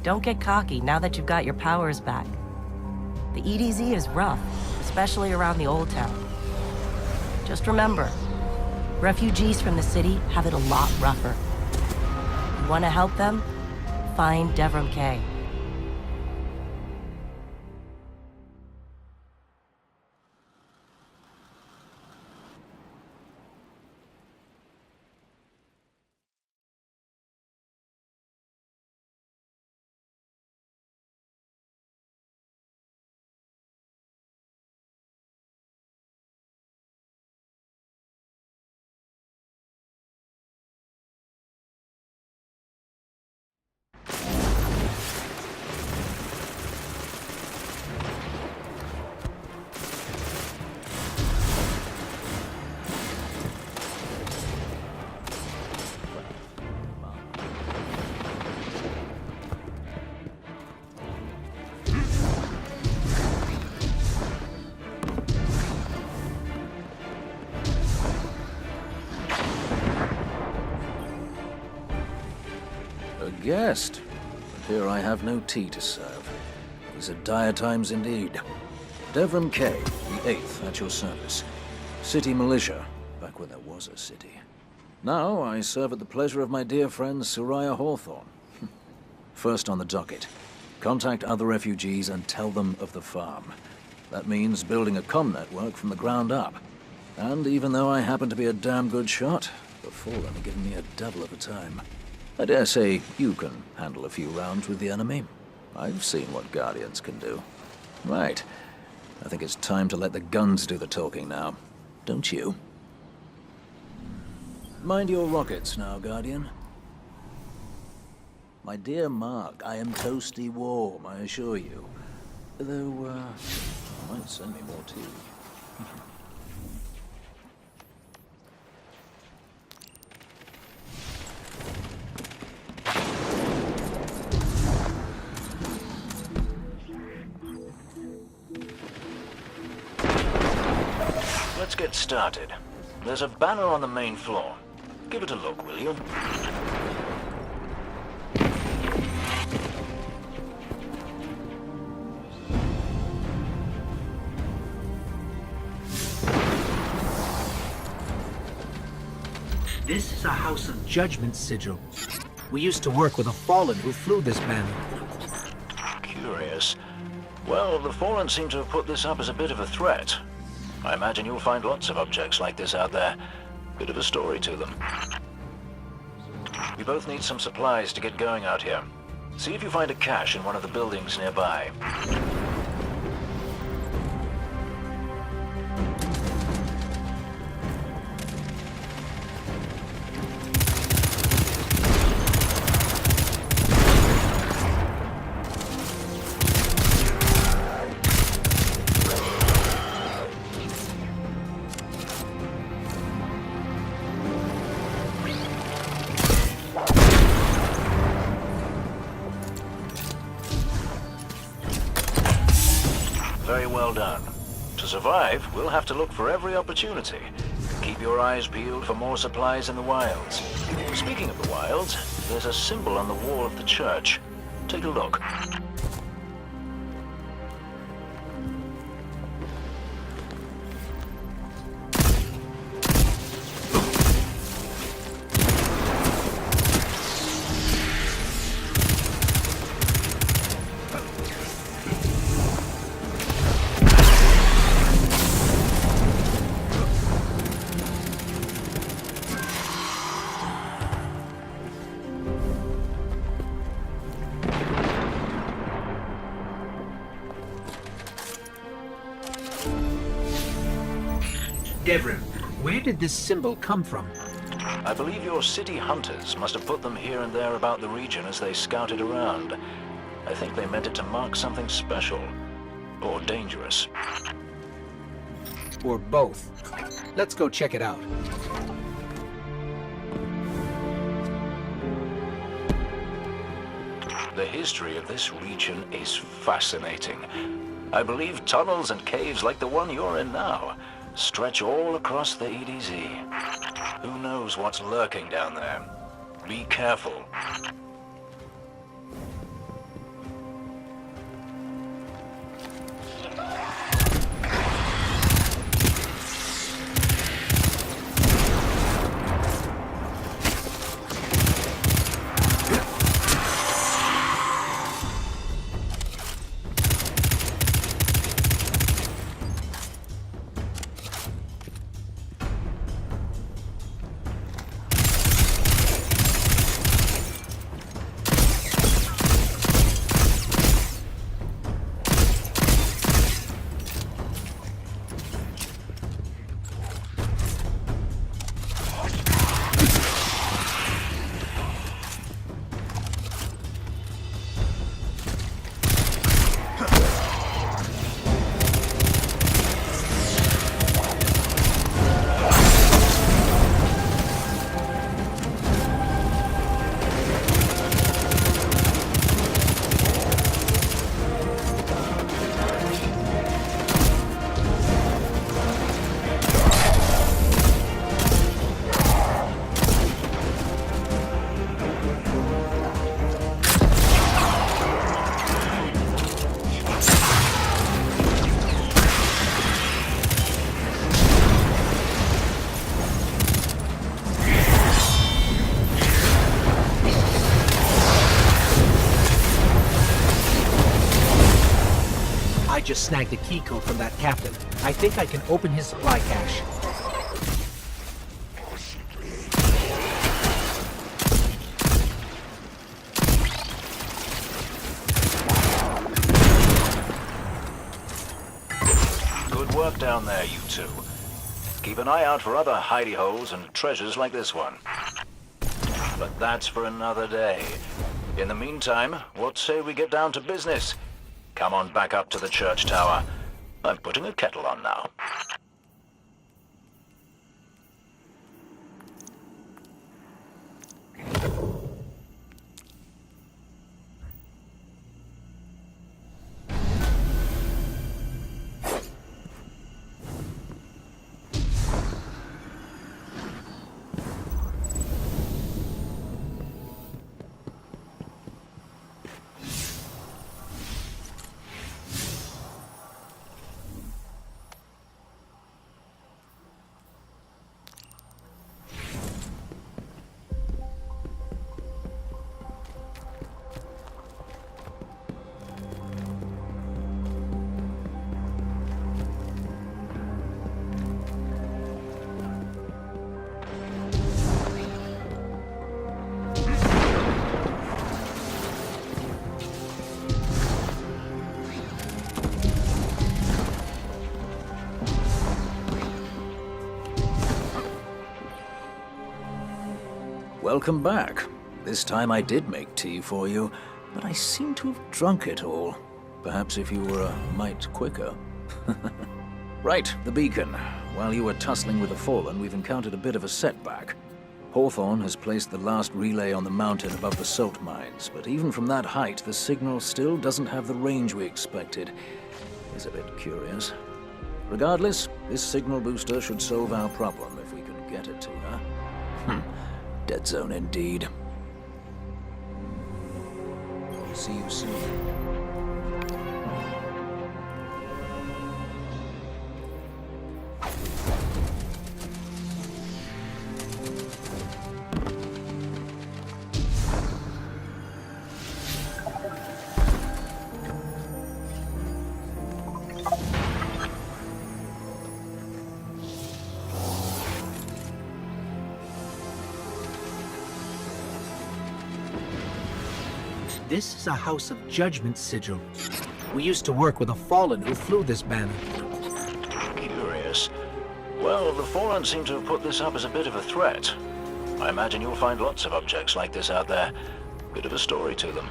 Don't get cocky now that you've got your powers back. The EDZ is rough, especially around the Old Town. Just remember, refugees from the city have it a lot rougher. You want to help them? Find Devram Kay. Guest. Here I have no tea to serve. These are dire times indeed. Devram Kay, the 8th, at your service. City militia, back when there was a city. Now I serve at the pleasure of my dear friend Soraya Hawthorne. First on the docket, contact other refugees and tell them of the farm. That means building a comm network from the ground up. And even though I happen to be a damn good shot, the Fallen are giving me a devil of a time. I dare say you can handle a few rounds with the enemy. I've seen what Guardians can do. Right. I think it's time to let the guns do the talking now. Don't you? Mind your rockets now, Guardian. My dear Mark, I am toasty warm, I assure you. Though, might send me more tea. Let's get started. There's a banner on the main floor. Give it a look, will you? This is a House of Judgment sigil. We used to work with a Fallen who flew this banner. Curious. Well, the Fallen seem to have put this up as a bit of a threat. I imagine you'll find lots of objects like this out there. Bit of a story to them. We both need some supplies to get going out here. See if you find a cache in one of the buildings nearby. Very well done. To survive, we'll have to look for every opportunity. Keep your eyes peeled for more supplies in the wilds. Speaking of the wilds, there's a symbol on the wall of the church. Take a look. Devram, where did this symbol come from? I believe your city hunters must have put them here and there about the region as they scouted around. I think they meant it to mark something special. Or dangerous. Or both. Let's go check it out. The history of this region is fascinating. I believe tunnels and caves like the one you're in now stretch all across the EDZ. Who knows what's lurking down there? Be careful. I just snagged a key code from that captain. I think I can open his supply cache. Good work down there, you two. Keep an eye out for other hidey holes and treasures like this one. But that's for another day. In the meantime, what say we get down to business? Come on back up to the church tower. I'm putting a kettle on now. Welcome back. This time I did make tea for you, but I seem to have drunk it all. Perhaps if you were a mite quicker. Right, the beacon. While you were tussling with the Fallen, we've encountered a bit of a setback. Hawthorne has placed the last relay on the mountain above the salt mines, but even from that height, the signal still doesn't have the range we expected. It's a bit curious. Regardless, this signal booster should solve our problem if we can get it to her. Dead zone indeed. See you soon. This is a House of Judgment sigil. We used to work with a Fallen who flew this banner. Curious. Well, the Fallen seem to have put this up as a bit of a threat. I imagine you'll find lots of objects like this out there. Bit of a story to them.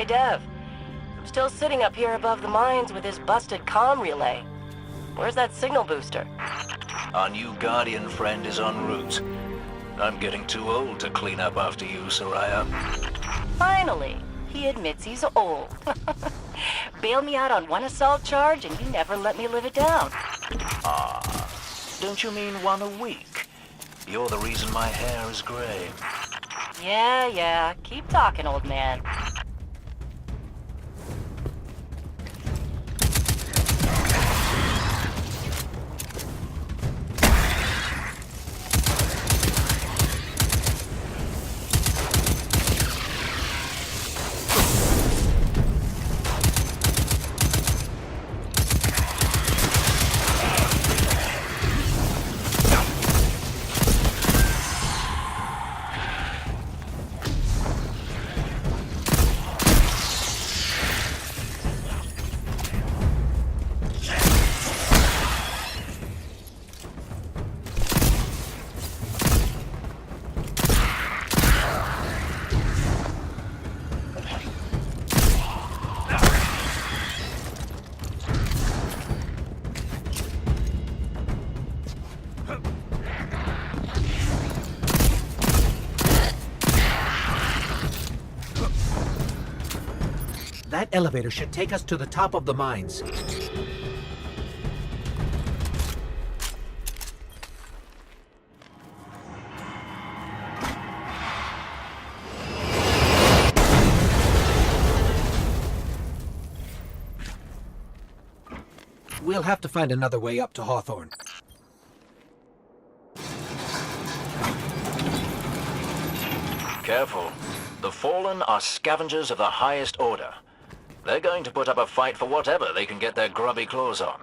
Hey, Dev. I'm still sitting up here above the mines with this busted comm relay. Where's that signal booster? Our new Guardian friend is en route. I'm getting too old to clean up after you, Soraya. Finally, he admits he's old. Bailed me out on one assault charge and you never let me live it down. Don't you mean one a week? You're the reason my hair is gray. Yeah. Keep talking, old man. That elevator should take us to the top of the mines. We'll have to find another way up to Hawthorne. Careful. The Fallen are scavengers of the highest order. They're going to put up a fight for whatever they can get their grubby claws on.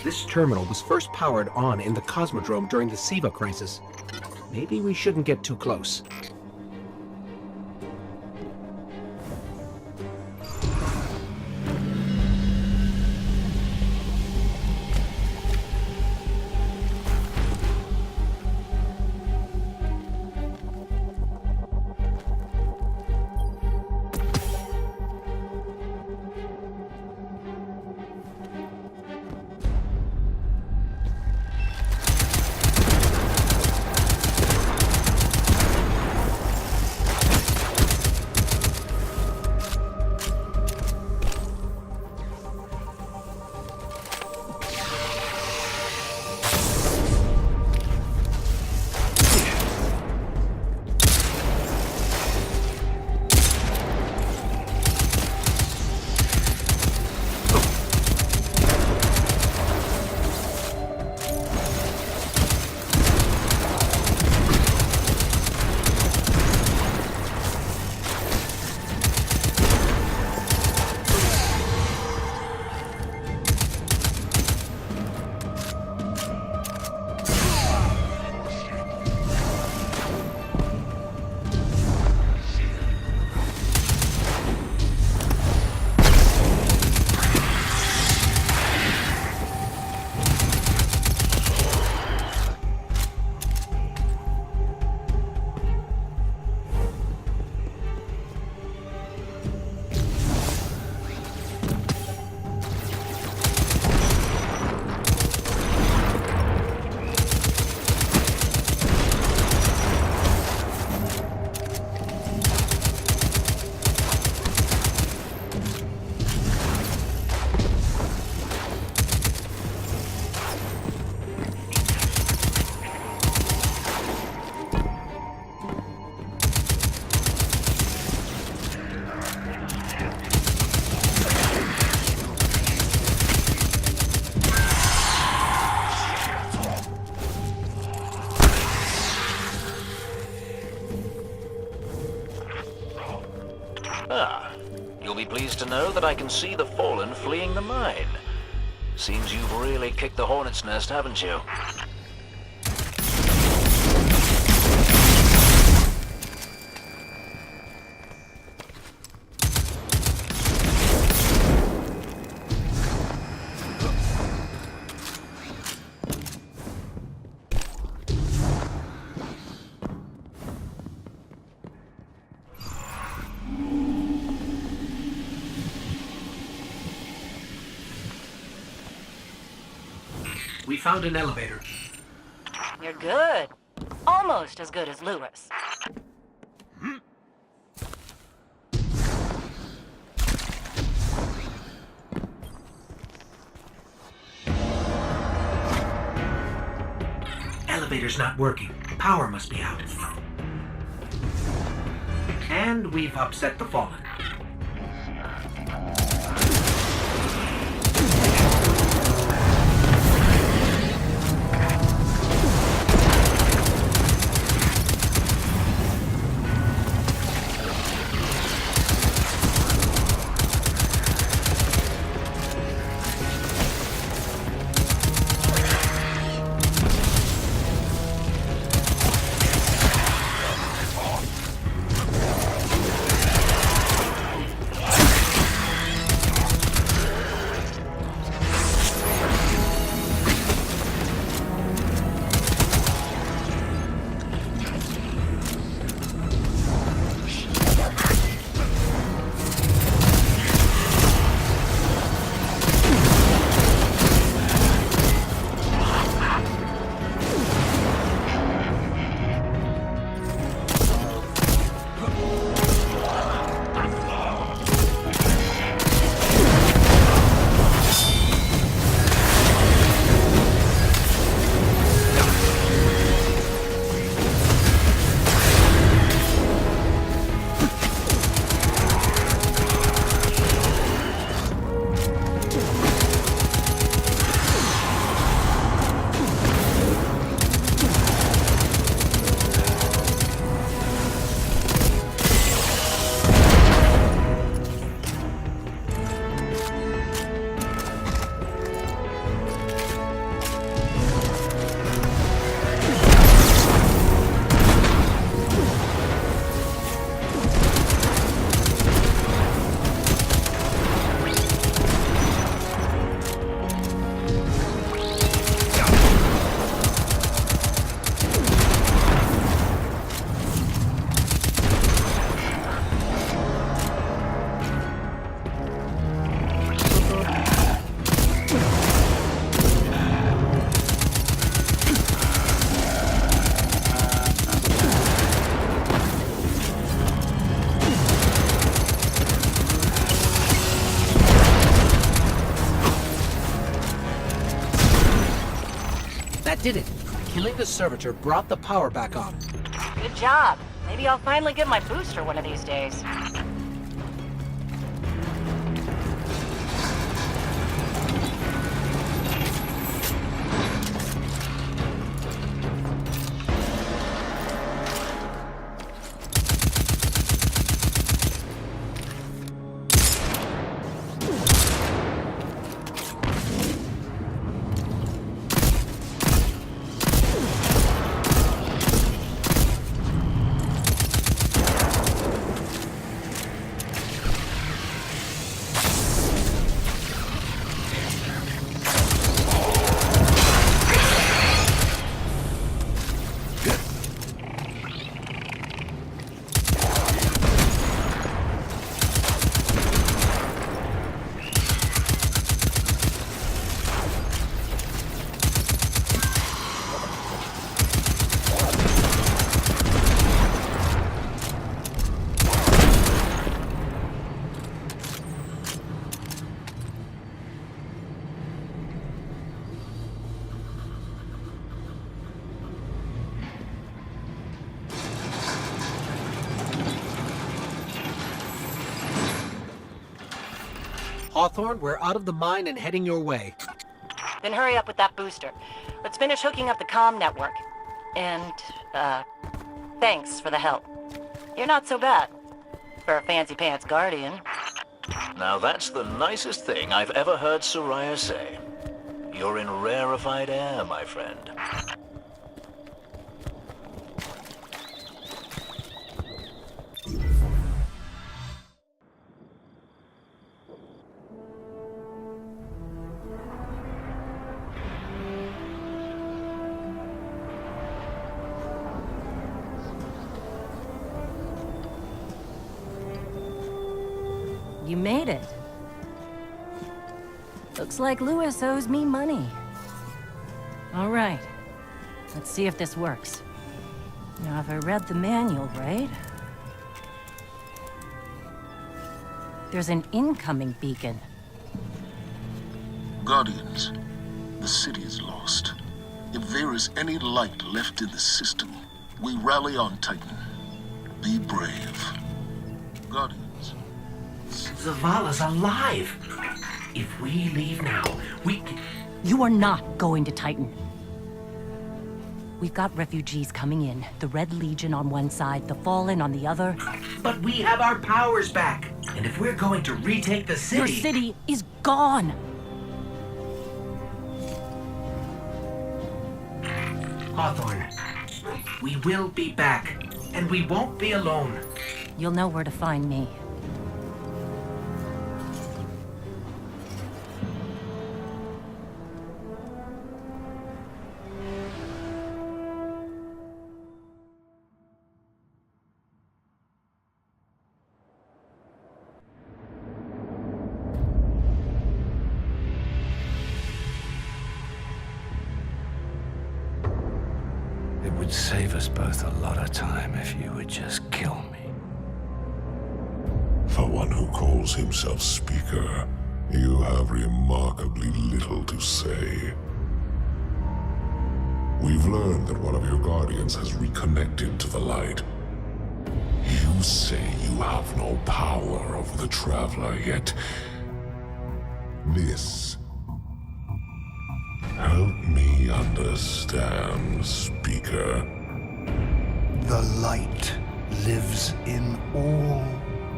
This terminal was first powered on in the Cosmodrome during the Siva crisis. Maybe we shouldn't get too close. Ah, you'll be pleased to know that I can see the Fallen fleeing the mine. Seems you've really kicked the hornet's nest, haven't you? We found an elevator. You're good. Almost as good as Lewis. Elevator's not working. Power must be out. And we've upset the Fallen. did it! Killing the servitor brought the power back on. Good job. Maybe I'll finally get my booster one of these days. Hawthorne, we're out of the mine and heading your way. Then hurry up with that booster. Let's finish hooking up the comm network. And, thanks for the help. You're not so bad. For a fancy pants guardian. Now that's the nicest thing I've ever heard Soraya say. You're in rarefied air, my friend. You made it. Looks like Lewis owes me money. All right. Let's see if this works. Now, if I read the manual right... There's an incoming beacon. Guardians, the city is lost. If there is any light left in the system, we rally on Titan. Be brave. Guardians. Zavala's alive! If we leave now, we can... You are not going to Titan. We've got refugees coming in. The Red Legion on one side, the Fallen on the other. But we have our powers back! And if we're going to retake the city... Your city is gone! Hawthorne, we will be back. And we won't be alone. You'll know where to find me. It would save us both a lot of time if you would just kill me. For one who calls himself Speaker, you have remarkably little to say. We've learned that one of your guardians has reconnected to the light. You say you have no power over the Traveler, yet... this... help me understand, Speaker. The light lives in all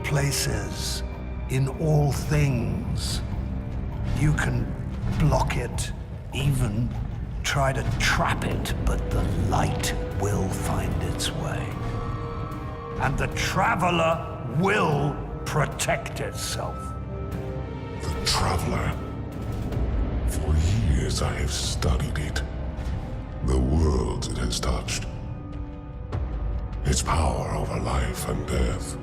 places, in all things. You can block it, even try to trap it, but the light will find its way. And the Traveler will protect itself. The Traveler. For years I have studied it. The worlds it has touched. Its power over life and death.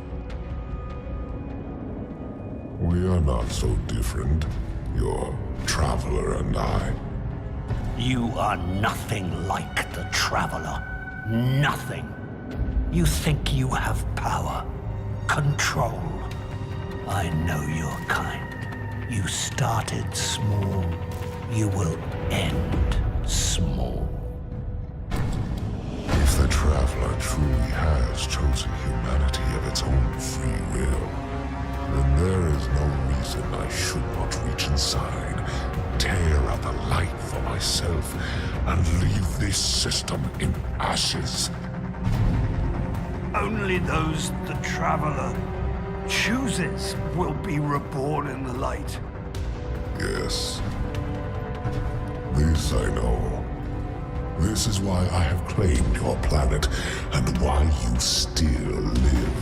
We are not so different, your Traveler and I. You are nothing like the Traveler. Nothing. You think you have power, control. I know your kind. You started small. You will end small. If the Traveler truly has chosen humanity of its own free will, then there is no reason I should not reach inside, tear out the light for myself, and leave this system in ashes. Only those the Traveler chooses will be reborn in the light. Yes. This I know. This is why I have claimed your planet, and why you still live.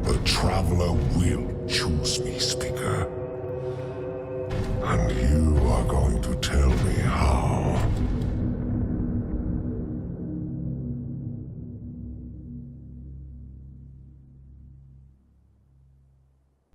The Traveler will choose me, Speaker. And you are going to tell me